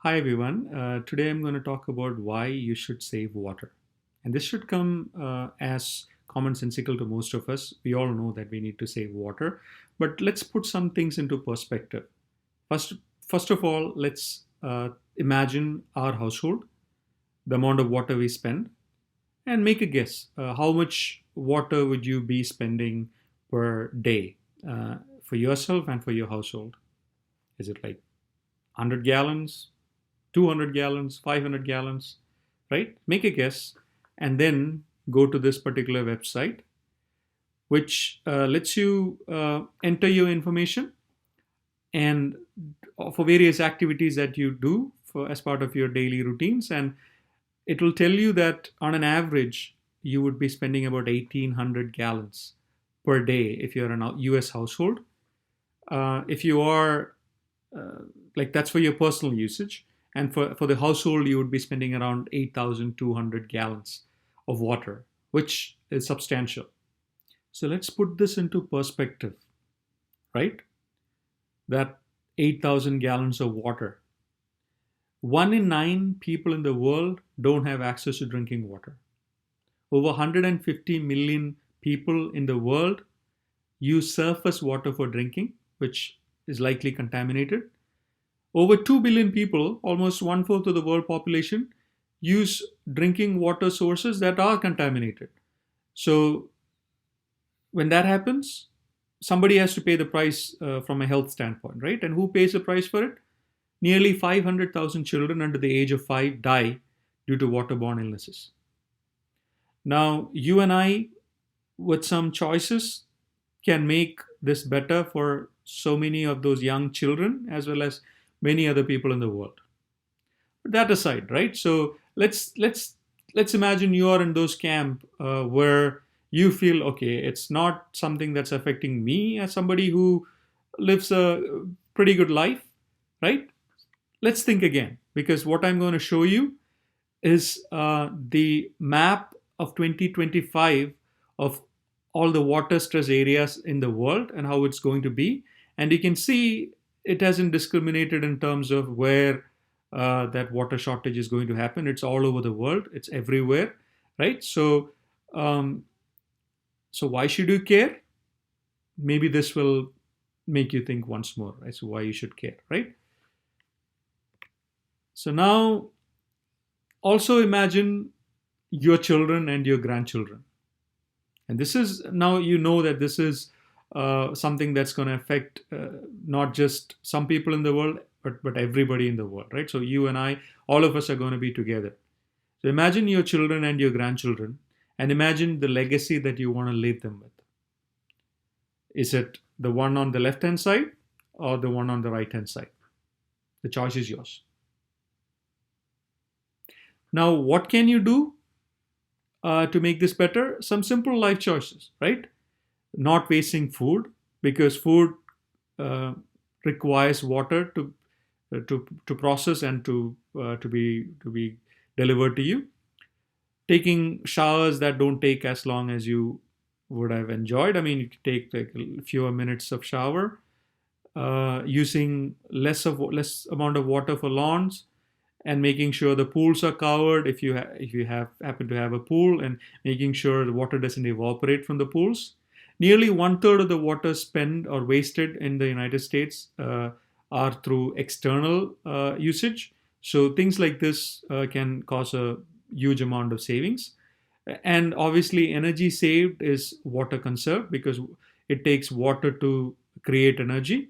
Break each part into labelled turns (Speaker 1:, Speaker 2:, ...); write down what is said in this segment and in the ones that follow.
Speaker 1: Hi everyone. Today I'm going to talk about why you should save water. And this should come as commonsensical to most of us. We all know that we need to save water, but let's put some things into perspective. First, first of all, let's imagine our household, the amount of water we spend, and make a guess. How much water would you be spending per day for yourself and for your household? Is it like 100 gallons, 200 gallons, 500 gallons, right? Make a guess and then go to this particular website, which lets you enter your information and for various activities that you do as part of your daily routines. And it will tell you that on an average, you would be spending about 1,800 gallons per day if you're a US household. If you are that's for your personal usage. And for the household, you would be spending around 8,200 gallons of water, which is substantial. So let's put this into perspective, right? That 8,000 gallons of water. 1 in 9 people in the world don't have access to drinking water. Over 150 million people in the world use surface water for drinking, which is likely contaminated. Over 2 billion people, almost 1/4 of the world population, use drinking water sources that are contaminated. So when that happens, somebody has to pay the price from a health standpoint, right? And who pays the price for it? Nearly 500,000 children under the age of 5 die due to waterborne illnesses. Now, you and I, with some choices, can make this better for so many of those young children as well as many other people in the world. But that aside, right? So let's imagine you are in those camp where you feel okay. It's not something that's affecting me as somebody who lives a pretty good life, right? Let's think again, because what I'm going to show you is the map of 2025 of all the water stress areas in the world and how it's going to be. And you can see it hasn't discriminated in terms of where that water shortage is going to happen. It's all over the world. It's everywhere, right? Um, so why should you care? Maybe this will make you think once more, right? So why you should care, right? So now also imagine your children and your grandchildren. And this is now you know that this is something that's going to affect not just some people in the world, but everybody in the world, right? So you and I, all of us are going to be together. So imagine your children and your grandchildren, and imagine the legacy that you want to leave them with. Is it the one on the left-hand side or the one on the right-hand side? The choice is yours. Now, what can you do to make this better? Some simple life choices, right? Not wasting food, because food requires water to process and to be delivered to you. Taking showers that don't take as long as you would have enjoyed. I mean, you take like fewer minutes of shower. Using less amount of water for lawns, and making sure the pools are covered if you happen to have a pool, and making sure the water doesn't evaporate from the pools. Nearly 1/3 of the water spent or wasted in the United States are through external usage. So things like this can cause a huge amount of savings. And obviously, energy saved is water conserved, because it takes water to create energy.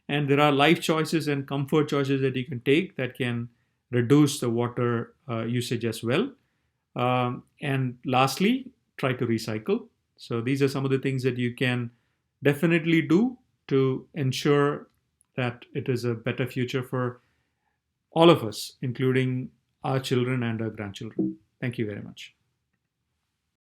Speaker 1: And there are life choices and comfort choices that you can take that can reduce the water usage as well. And lastly, try to recycle. So these are some of the things that you can definitely do to ensure that it is a better future for all of us, including our children and our grandchildren. Thank you very much.